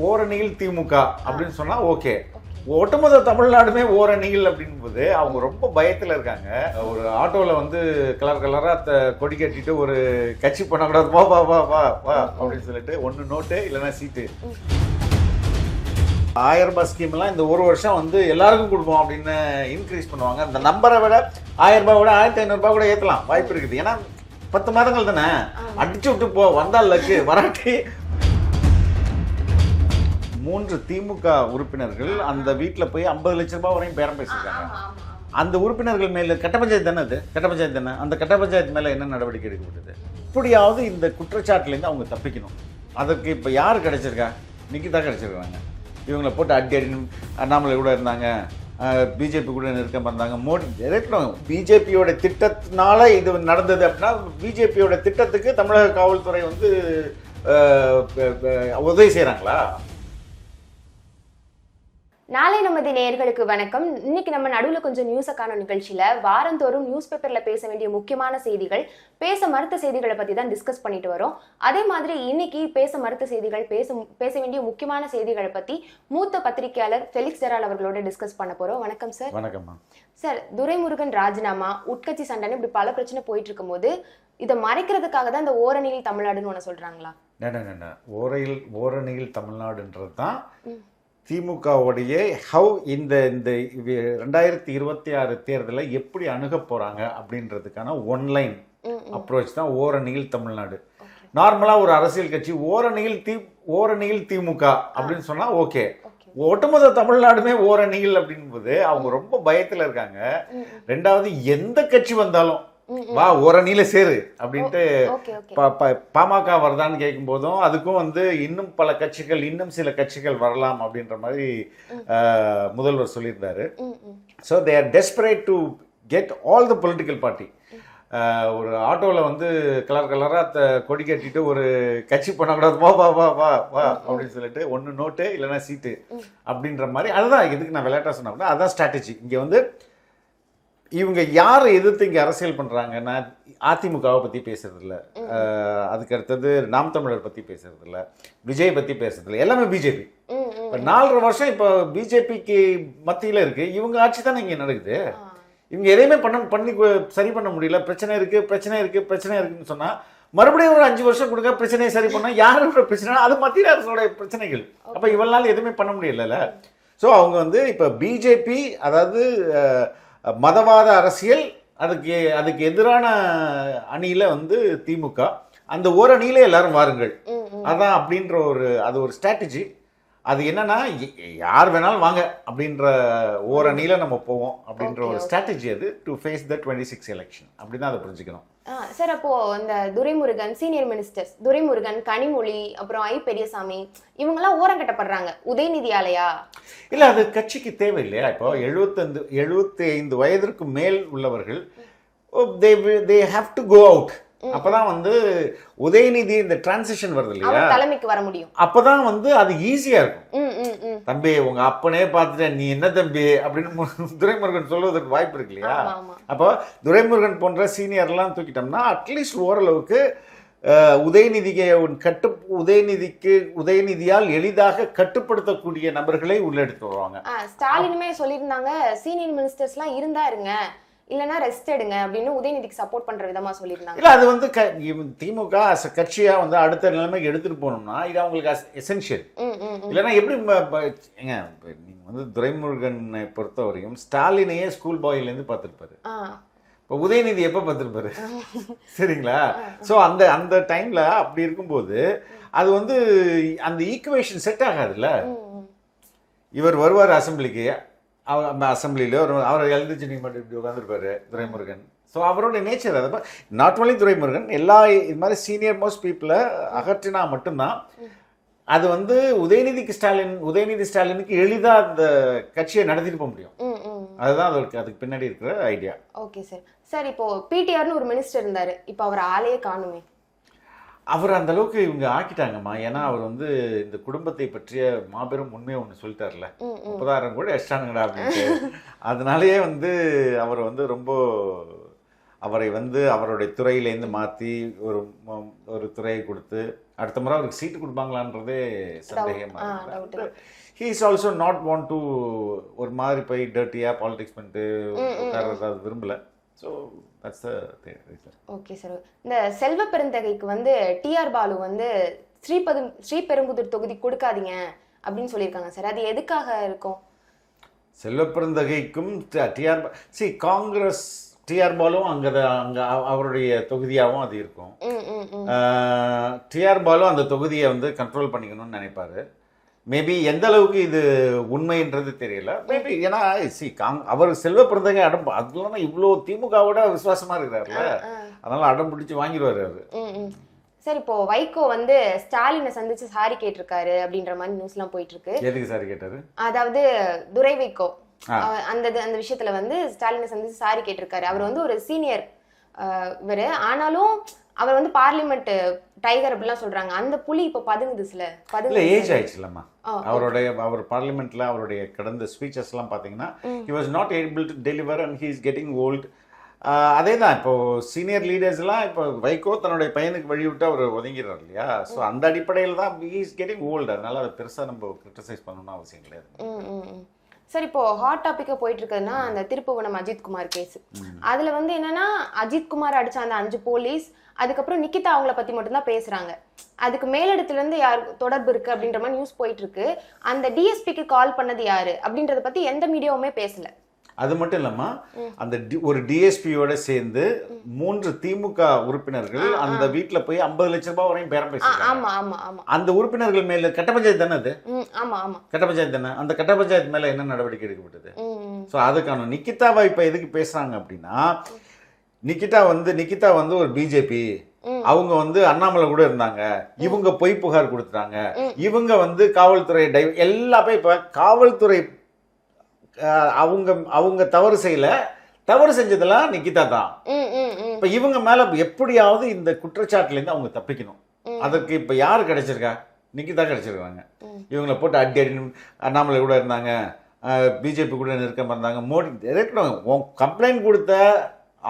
ஓரணியில் திமுக அப்படின்னு சொன்னா ஓகே. ஒட்டுமொத்த தமிழ்நாடுமே ஓரணியில் அப்படின்போது அவங்க ரொம்ப பயத்துல இருக்காங்க. ஒரு ஆட்டோல வந்து கலர் கலரா கொடி கட்டிட்டு ஒரு கட்சி பண்ணக்கூடாது, வா வா வா வா வா அப்படின்னு சொல்லிட்டு ஒன்னு நோட்டு இல்லைன்னா சீட்டு. 1000 ரூபாய் ஸ்கீம் எல்லாம் இந்த ஒரு வருஷம் வந்து எல்லாருக்கும் கொடுப்போம் அப்படின்னு இன்க்ரீஸ் பண்ணுவாங்க. அந்த நம்பரை விட 1000 ரூபாய் விட 1500 ரூபாய் கூட ஏற்றலாம் வாய்ப்பு இருக்குது. ஏன்னா 10 மாதங்கள் தானே, அடிச்சு விட்டு போ, வந்தால் லக்கு, வராட்டி. 3 திமுக உறுப்பினர்கள் அந்த வீட்டில் போய் 50 லட்சம் ரூபாய் வரையும் பேரம் பேசியிருக்காங்க. அந்த உறுப்பினர்கள் மேல கட்ட பஞ்சாயத்து தானே, அது கட்ட பஞ்சாயத்து தானே, அந்த கட்ட பஞ்சாயத்து மேலே என்ன நடவடிக்கை எடுக்கப்பட்டது? இப்படியாவது இந்த குற்றச்சாட்டுலேருந்து அவங்க தப்பிக்கணும். அதற்கு இப்போ யார் கிடைச்சிருக்கா? நிக்கிதா கிடைச்சிருக்காங்க. இவங்களை போட்டு அடி அண்ணாமலை கூட இருந்தாங்க, பிஜேபி கூட நெருக்கம் இருந்தாங்க. மோடி இருக்கணும். பிஜேபியோட திட்டத்தினால இது நடந்தது அப்படின்னா பிஜேபியோட திட்டத்துக்கு தமிழக காவல்துறை வந்து உதவி செய்கிறாங்களா? நாளை நமது நேயர்களுக்கு வணக்கம். இன்னைக்கு நம்ம நடுவில் கொஞ்சம் நியூஸை காணும் நிகழ்ச்சியில வாரந்தோறும் நியூஸ் பேப்பர்ல பேச வேண்டிய முக்கியமான செய்திகள், பேச மறுத்த செய்திகளை பத்தி தான் டிஸ்கஸ் பண்ணிட்டு வரோம். அதே மாதிரி இன்னைக்கு பேச மறுத்த செய்திகள், பேச வேண்டிய முக்கியமான செய்திகளை பத்தி மூத்த பத்திரிகையாளர் ஃபெலிக்ஸ் ஜெரால் அவர்களோட டிஸ்கஸ் பண்ண போறோம். வணக்கம் சார். வணக்கம் சார். துரைமுருகன் ராஜினாமா, உட்கட்சி சண்டைன்னு இப்படி பல பிரச்சனை போயிட்டு இருக்கும் போது இதை மறைக்கிறதுக்காக தான் இந்த ஓரணியில் தமிழ்நாடுன்னு ஒன்று சொல்றாங்களா? ஓரணியில் தமிழ்நாடுன்றது தான் திமுகவுடைய ஹவ் இந்த 2026 தேர்தலை எப்படி அணுக போறாங்க அப்படின்றதுக்கான ஒன்லைன் அப்ரோச் தான் ஓரணியில் தமிழ்நாடு. நார்மலா ஒரு அரசியல் கட்சி ஓரணியில் திமுக அப்படின்னு சொன்னா ஓகே. ஒட்டுமொத்த தமிழ்நாடுமே ஓரணியில் அப்படின்போது அவங்க ரொம்ப பயத்துல இருக்காங்க. ரெண்டாவது, எந்த கட்சி வந்தாலும் வா ஓரணியில சேரு அப்படின்ட்டு பாமக வருதான்னு கேட்கும் போதும் அதுக்கும் வந்து இன்னும் பல கட்சிகள், இன்னும் சில கட்சிகள் வரலாம் அப்படின்ற மாதிரி முதல்வர் சொல்லியிருந்தாரு. So they are desperate to get all the political party. ஒரு ஆட்டோவில் வந்து கலர் கலராக கொடி கட்டிட்டு ஒரு கட்சி பண்ணக்கூடாது, வா வா வா வா வா அப்படின்னு சொல்லிட்டு ஒன்று நோட்டு இல்லைன்னா சீட்டு அப்படின்ற மாதிரி. அதுதான் இதுக்கு நான் விளையாட்டாக சொன்னேன் அப்படின்னா அதுதான் ஸ்ட்ராட்டஜி. இங்கே வந்து இவங்க யாரை எதிர்த்து இங்கே அரசியல் பண்ணுறாங்கன்னா அதிமுகவை பற்றி பேசுறதில்ல, அதுக்கு அடுத்தது நாம் தமிழர் பற்றி பேசுறதில்ல, விஜய் பற்றி பேசுறதில்ல, எல்லாமே பிஜேபி. இப்போ 4.5 வருஷம் இப்போ பிஜேபிக்கு மத்தியில் இருக்குது. இவங்க ஆட்சி தானே இங்கே நடக்குது. இவங்க எதையுமே பண்ணி சரி பண்ண முடியல. பிரச்சனை இருக்குன்னு சொன்னால் மறுபடியும் ஒரு 5 வருஷம் கொடுக்க பிரச்சனையை சரி பண்ணால் யாரோட பிரச்சனை? அது மத்திய அரசோட பிரச்சனைகள். அப்போ இவளால் எதுவுமே பண்ண முடியல. ஸோ அவங்க வந்து இப்போ பிஜேபி, அதாவது மதவாத அரசியல், அதுக்கு எதிரான அணியில வந்து திமுக, அந்த ஒரு அணியில எல்லாரும் வாருங்கள் அதான் அப்படின்ற அது ஒரு ஸ்ட்ராட்டஜி. அது என்னன்னா யார் வேணாலும் வாங்க அப்படின்ற ஓரணியில நம்ம போவோம் அப்படின்ற ஒரு ஸ்ட்ராட்டஜி. அது டு ஃபேஸ் த 26 எலெக்ஷன் அப்படின்னு அதை புரிஞ்சுக்கணும். சார், அப்போ இந்த துரைமுருகன், சீனியர் மினிஸ்டர்ஸ் துரைமுருகன், கனிமொழி, அப்புறம் ஐ பெரியசாமி, இவங்கெல்லாம் ஓரம் கட்டப்படுறாங்க. உதயநிதி ஆலையா? இல்ல, அது கட்சிக்கு தேவை இல்லையா? இப்போ 75 வயதிற்கு மேல் உள்ளவர்கள் they have to go out. அப்பதான் வந்து உதயநிதி இந்த டிரான்சிஷன் வருது இல்லையா, தலைமைக்கு வர முடியும். அப்பதான் வந்து அது ஈஸியா இருக்கும். தம்பி உங்க அப்பனே பார்த்துட்ட, நீ என்ன தம்பி அப்படின்னு துரைமுருகன் சொல்வதற்கு வாய்ப்பு இருக்கு இல்லையா? அப்போ துரைமுருகன் போன்ற சீனியர்லாம் தூக்கிட்டோம்னா அட்லீஸ்ட் ஓரளவுக்கு உதயநிதியால் எளிதாக கட்டுப்படுத்தக்கூடிய நபர்களை உள்ளெடுத்து வருவாங்க. ஸ்டாலினுமே சொல்லியிருந்தாங்க, சீனியர் மினிஸ்டர்ஸ் எல்லாம் இருந்தா இருங்க, இல்லனா ரெஸ்ட் எடுங்க அப்படின்னு உதயநிதிக்கு சப்போர்ட் பண்ற விதமா சொல்லியிருந்தாங்க. இல்ல, அது வந்து திமுக கட்சியா வந்து அடுத்த நிலைமைக்கு எடுத்துட்டு போகணும்னா இது அவங்களுக்கு எசென்ஷியல். இல்லைன்னா எப்படி நீங்க வந்து துரைமுருகனை பொறுத்தவரையும் ஸ்டாலினையே ஸ்கூல் பாயில இருந்து பார்த்துருப்பாரு. இப்போ உதயநிதி எப்ப பார்த்துருப்பாரு? சரிங்களா? ஸோ அந்த டைம்ல அப்படி இருக்கும்போது அது வந்து அந்த ஈக்குவேஷன் செட் ஆகாதுல்ல. இவர் வருவார் அசம்பிளிக்கு, அசம்பிளியில் அவர் எழுந்திரிச்சு நீங்கள் மட்டும் இப்படி உட்காந்துருப்பாரு துரைமுருகன். ஸோ அவரோட நேச்சர் அது. நாட் ஒன்லி துரைமுருகன், எல்லா இது மாதிரி சீனியர் மோஸ்ட் பீப்புளை அகற்றினா மட்டும்தான் அது வந்து உதயநிதி ஸ்டாலினுக்கு எளிதாக அந்த கட்சியை நடத்திட்டு போக முடியும். அதுதான் அதுக்கு பின்னாடி இருக்கிற ஐடியா. Okay sir. சார், இப்போ பிடிஆர்னு ஒரு மினிஸ்டர் இருந்தாரு, இப்போ அவர் ஆளையே காணுமே. அவர் அந்த அளவுக்கு இவங்க ஆக்கிட்டாங்கம்மா. ஏன்னா அவர் வந்து இந்த குடும்பத்தை பற்றிய மாபெரும் உண்மையை ஒன்று சொல்லிட்டார்ல, 30,000 கூட எக்ஸ்ட்ரானுங்கடா அப்படின்ட்டு. அதனாலேயே வந்து அவர் வந்து ரொம்ப அவரை வந்து அவருடைய துறையிலேருந்து மாற்றி ஒரு துறையை கொடுத்து அடுத்த முறை அவருக்கு சீட்டு கொடுப்பாங்களான்றதே சந்தேகமா doubt இருக்கு. He is also not want to ஒரு மாதிரி போய் டர்ட்டியாக பாலிடிக்ஸ் பண்ணிட்டு உட்கார்றது அது விரும்பல. So that's the reason. Okay sir. இந்த செல்வ பெருந்தகைக்கு வந்து டிஆர் பாலு வந்து ஸ்ரீபெரும்புதூர் தொகுதி கொடுக்காதீங்க அப்படின்னு சொல்லியிருக்காங்க சார். அது எதுக்காக இருக்கும்? செல்வ பெருந்தகைக்கும் காங்கிரஸ் டிஆர் பாலும் அங்கே அவருடைய தொகுதியாகவும் அது இருக்கும். டிஆர் பாலும் அந்த தொகுதியை வந்து கண்ட்ரோல் பண்ணிக்கணும்னு நினைப்பாரு. மேபி எந்த அளவுக்கு இது உண்மைன்றது தெரியல. மேபி ஏன்னா அவர் செல்வ பிறந்தகை அதெல்லாம் இவ்வளோ திமுகவோட விசுவாசமா இருக்கிறாருல, அதனால அடம் பிடிச்சி வாங்கிடுவாரு அவரு. சார் இப்போ வைகோ வந்து ஸ்டாலினை சந்திச்சு சாரி கேட்டிருக்காரு அப்படின்ற மாதிரி நியூஸ் எல்லாம் போயிட்டு இருக்கு. எதுக்கு சாரி கேட்டாரு? அதாவது துரை வைகோ அந்த விஷயத்துல வந்து ஸ்டாலினை சந்திச்சு சாரி கேட்டிருக்காரு. அவர் வந்து ஒரு சீனியர் இவரு, ஆனாலும் அவர் வந்து பார்லிமெண்ட் டைகர் அப்படிலாம் சொல்றாங்க. அந்த புலி இப்ப பதுங்குது சில ஏஜ் ஆயிடுச்சுலம்மா அவர் பார்லிமெண்ட்ல அவருடைய கடந்த ஸ்பீச்சஸ் எல்லாம் பாத்தீங்கன்னா he was not able to deliver and he is getting old. அதே தான் இப்போ சீனியர் லீடர்ஸ் எல்லாம் இப்போ வைகோ தன்னுடைய பையனுக்கு வழிவிட்டு அவர் ஒதுங்கிறார் இல்லையா. ஸோ அந்த அடிப்படையில் தான் he is getting old. அதனால அதை பெருசா நம்ம கிரிட்டிசைஸ் பண்ணணும்னு அவசியம் கிடையாது. சார் இப்போ ஹாட் டாபிக்கா போயிட்டு இருக்குதுன்னா அந்த திருப்புவனம் அஜித்குமார் கேஸ். அதுல வந்து என்னன்னா அஜித்குமார் அடிச்ச அந்த 5 போலீஸ், அதுக்கப்புறம் நிக்கிதா அவங்கள பத்தி மட்டும்தான் பேசுறாங்க. அதுக்கு மேலிடத்துல இருந்து யார் தொடர்பு இருக்கு அப்படின்ற மாதிரி நியூஸ் போயிட்டு இருக்கு. அந்த டிஎஸ்பிக்கு கால் பண்ணது யாரு அப்படின்றத பத்தி எந்த மீடியாவுமே பேசல. அது மட்டும் இல்லாம அந்த ஒரு டிஎஸ்பியோட சேர்ந்து 3 திமுக உறுப்பினர்கள் அந்த வீட்டுல போய் 50 லட்சம் ரூபாய் வரையும் பேரம் பேசுறாங்க. அந்த உறுப்பினர்கள் மேல கட்ட பஞ்சாயத்து தானே அது? கட்ட பஞ்சாயத்து தானே. அந்த கட்ட பஞ்சாயத்து மேல என்ன நடவடிக்கை எடுக்கப்பட்டது? சோ அதுக்கான நிக்கிதாவை இப்ப எதுக்கு பேசுறாங்க அப்படின்னா, நிக்கிதா வந்து ஒரு பிஜேபி, அவங்க வந்து அண்ணாமலை கூட இருந்தாங்க, இவங்க பொய் புகார் கொடுத்துட்டாங்க, இவங்க வந்து காவல்துறை எல்லாமே இப்ப காவல்துறை அவங்க தவறு செய்யல, தவறு செஞ்சதெல்லாம் நிக்கிதா தான். இப்ப இவங்க மேல எப்படியாவது இந்த குற்றச்சாட்டுல இருந்து அவங்க தப்பிக்கணும். அதற்கு இப்ப யாரு கிடைச்சிருக்கா? நிக்கிதா கிடைச்சிருக்காங்க. இவங்களை போட்டு அடி அண்ணாமலை கூட இருந்தாங்க, பிஜேபி கூட நெருக்கமா இருந்தாங்க, மோடி கம்ப்ளைண்ட் கொடுத்த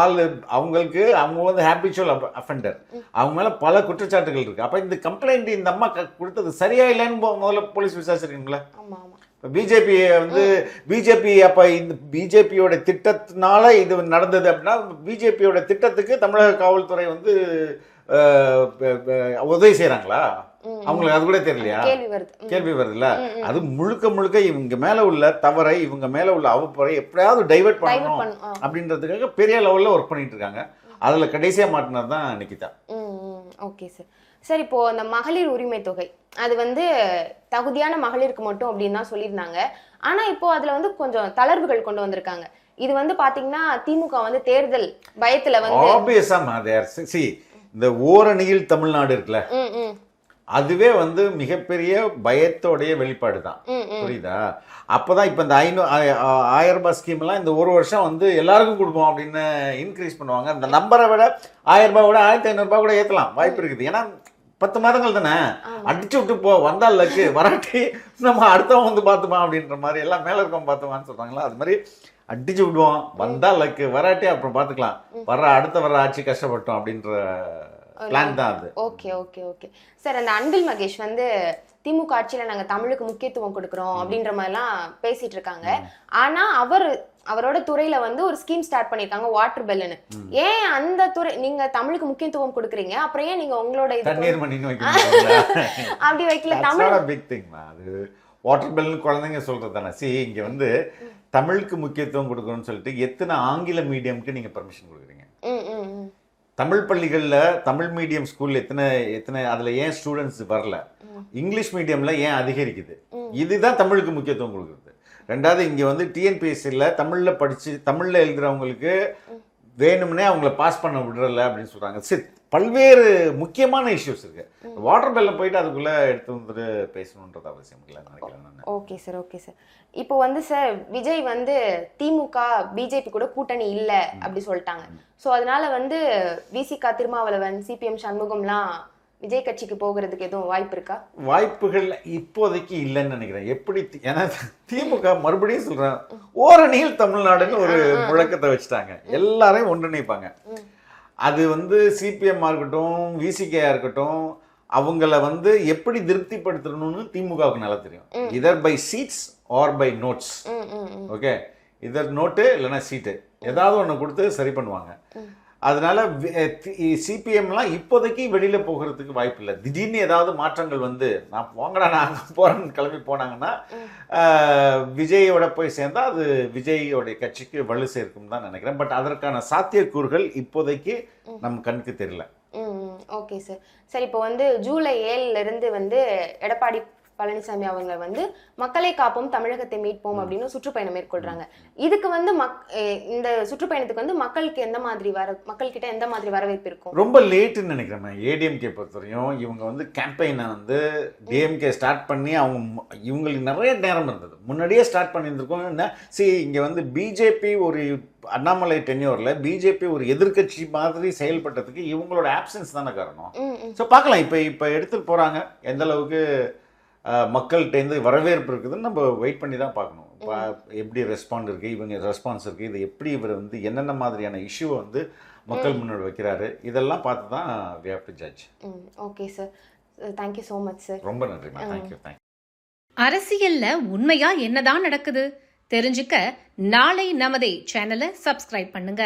ஆள் அவங்களுக்கு அவங்க வந்து ஹேபிச்சுவல் அஃபெண்டர், அவங்க மேல பல குற்றச்சாட்டுகள் இருக்கு. அப்ப இந்த கம்ப்ளைண்ட் இந்த அம்மா கொடுத்தது சரியா இல்லைன்னு முதல்ல போலீஸ் விசாரிச்சிருக்கீங்களா? பிஜேபி அப்ப இந்த பிஜேபியோட திட்டத்தினால இது நடந்தது அப்படின்னா, பிஜேபியோட திட்டத்துக்கு தமிழக காவல்துறை வந்து உதவி செய்யறாங்களா? அவங்களுக்கு அது கூட தெரியலையா? கேள்வி வருதுல்ல. அது முழுக்க இவங்க மேல உள்ள தவறை, இவங்க மேல உள்ள அவப்பறை எப்படியாவது டைவர்ட் பண்ணணும் அப்படின்றதுக்காக பெரிய லெவல்ல ஒர்க் பண்ணிட்டு இருக்காங்க. அதுல கடைசியா மாட்டினது தான் நிக்கிதா. Okay sir. சார் இப்போ அந்த மகளிர் உரிமை தொகை அது வந்து தகுதியான மகளிருக்கு மட்டும் அப்படின்னு தான் சொல்லியிருந்தாங்க. ஆனா இப்போ அதுல வந்து கொஞ்சம் தளர்வுகள் கொண்டு வந்திருக்காங்க. இது வந்து பாத்தீங்கன்னா திமுக வந்து தேர்தல் பயத்துல வந்து இந்த ஓரணியில் தமிழ்நாடு இருக்குல்ல, அதுவே வந்து மிகப்பெரிய பயத்தோடைய வெளிப்பாடு தான். புரியுதா? அப்பதான் இப்ப இந்த 1000 ரூபாய் ஸ்கீம் எல்லாம் இந்த ஒரு வருஷம் வந்து எல்லாருக்கும் கொடுப்போம் அப்படின்னு இன்க்ரீஸ் பண்ணுவாங்க. அந்த நம்பரை விட 1000 ரூபாய் விட 1500 ரூபாய் கூட ஏத்தலாம் வாய்ப்பு இருக்குது. ஏன்னா 10 மாதங்கள் தானே, அடிச்சு விட்டு போ, வந்தால் லக்கு, வராட்டி நம்ம அடுத்தவன் வந்து பார்த்துப்பான் அப்படின்ற மாதிரி, எல்லாம் மேல இருக்கவன் பார்த்துப்பான்னு சொல்றாங்களா, அது மாதிரி அடிச்சு விடுவோம், வந்தா லக்கு, வராட்டி அப்புறம் பார்த்துக்கலாம், அடுத்த ஆட்சி கஷ்டப்பட்டோம் அப்படின்ற பிளான் தான் அது. Okay okay okay sir. அந்த அன்பில் மகேஷ் வந்து திமுக ஆட்சியில நாங்க தமிழுக்கு முக்கியத்துவம் கொடுக்குறோம் அப்படின்ற மாதிரிலாம் பேசிட்டு இருக்காங்க. ஆனா அவரோட துறையில வந்து ஒரு ஸ்கீம் ஸ்டார்ட் பண்ணிருக்காங்க, வாட்டர் பெல்லுன்னு. ஏன் அந்த துறை நீங்க தமிழுக்கு முக்கியத்துவம் கொடுக்குறீங்க, அப்புறம் ஏன் நீங்க உங்களோட அப்படி வைக்கல? தமிழ் பிக் திங் அது வாட்டர் பெல்னு குழந்தைங்க சொல்றது தானே. இங்க வந்து தமிழுக்கு முக்கியத்துவம் கொடுக்கணும்னு சொல்லிட்டு எத்தனை ஆங்கில மீடியம்க்கு நீங்க பர்மிஷன் கொடுக்குறீங்க? தமிழ் பள்ளிகள்ல தமிழ் மீடியம் ஸ்கூல்ல எத்தனை அதுல ஏன் ஸ்டூடெண்ட்ஸ் வரல? இங்கிலீஷ் மீடியம்ல ஏன் அதிகரிக்குது? இதுதான் தமிழுக்கு முக்கியத்துவம் கொடுக்குறது. ரெண்டாவது, இங்க வந்து டிஎன்பிஎஸ்சில தமிழ்ல படிச்சு தமிழ்ல எழுதுறவங்களுக்கு வேணும்னே அவங்கள பாஸ் பண்ண விடுறல அப்படின்னு சொல்றாங்க. சரி, பல்வேறு முக்கியமான இஷ்யூஸ் இருக்கு. வாட்டர் பெல்ல போயிட்டு அதுக்குள்ள எடுத்து வந்துட்டு பேசணும்ன்றது அவசியம் இல்லைன்னு நினைக்கிறேன் நான். Okay sir, okay sir. இப்போ வந்து சார் விஜய் வந்து திமுக பிஜேபி கூட கூட்டணி இல்ல அப்படி சொல்லிட்டாங்க. ஸோ அதனால வந்து விசிகா திருமாவளவன், சிபிஎம் சண்முகம்லாம் விஜய் கட்சிக்கு போகிறதுக்கு எதுவும் வாய்ப்பு இருக்கா? வாய்ப்புகள் இப்போதைக்கு இல்லைன்னு நினைக்கிறேன். எப்படி? ஏன்னா திமுக மறுபடியும் சொல்றேன், ஓரணியில் தமிழ்நாடுன்னு ஒரு முழக்கத்தை வச்சுட்டாங்க, எல்லாரையும் ஒன்றிணைப்பாங்க. அது வந்து சிபிஎம்மா இருக்கட்டும், விசிகேயா இருக்கட்டும், அவங்கள வந்து எப்படி திருப்திப்படுத்தணும்னு திமுகவுக்கு நல்லா தெரியும். Either by sheets or by notes. Okay, either note இல்லைன்னா சீட்டு, ஏதாவது ஒன்று கொடுத்து சரி பண்ணுவாங்க. அதனால சிபிஎம்லாம் இப்போதைக்கு வெளியில போகிறதுக்கு வாய்ப்பு இல்லை. திடீர்னு ஏதாவது மாற்றங்கள் வந்து நான் போங்கடா நான் அங்கே போறேன்னு கிளம்பி போனாங்கன்னா விஜயோட போய் சேர்ந்தா அது விஜயோடைய கட்சிக்கு வலு சேர்க்கும் தான் நினைக்கிறேன். பட் அதற்கான சாத்தியக்கூறுகள் இப்போதைக்கு நம்ம கண்ணுக்கு தெரியல. Okay sir. சரி, இப்போ வந்து ஜூலை 7ல இருந்து வந்து எடப்பாடி பழனிசாமி அவங்க வந்து மக்களை காப்போம் தமிழகத்தை மீட்போம் அப்படின்னு சுற்றுப்பயணம் மேற்கொள்றாங்க. இதுக்கு வந்து இந்த சுற்றுப்பயணத்துக்கு வந்து மக்கள்கிட்ட எந்த மாதிரி வரவேற்பு இருக்கும்? ரொம்ப லேட்டுன்னு நினைக்கிறேன். ஏடிஎம்கே பொறுத்தவரையும் இவங்க வந்து கேம்பெயினை வந்து டிஎம்கே ஸ்டார்ட் பண்ணி இவங்களுக்கு நிறைய நேரம் இருந்தது. முன்னாடியே ஸ்டார்ட் பண்ணியிருந்திருக்கோம். என்ன இங்கே வந்து பிஜேபி ஒரு அண்ணாமலை டென்யூர்ல பிஜேபி ஒரு எதிர்கட்சி மாதிரி செயல்பட்டதுக்கு இவங்களோட ஆப்சன்ஸ் தானே காரணம். ஸோ பார்க்கலாம் இப்போ எடுத்துட்டு போறாங்க எந்த அளவுக்கு மக்கள்கிட்ட வரவேற்பு இருக்குதுன்னு நம்ம வெயிட் பண்ணி தான் பார்க்கணும். எப்படி ரெஸ்பாண்ட் இருக்கு, இவங்க ரெஸ்பான்ஸ் இருக்கு, இது எப்படி இவர் வந்து என்னென்ன மாதிரியான இஷ்யூவை வந்து மக்கள் முன்னாடி வைக்கிறாரு, இதெல்லாம் பார்த்து தான் we have to judge. Okay sir, thank you so much sir. ரொம்ப நன்றிமா. தேங்க்யூ. அரசியல்ல உண்மையா என்னதான் நடக்குது தெரிஞ்சுக்க நாளை நமதே சேனலை சப்ஸ்கிரைப் பண்ணுங்க.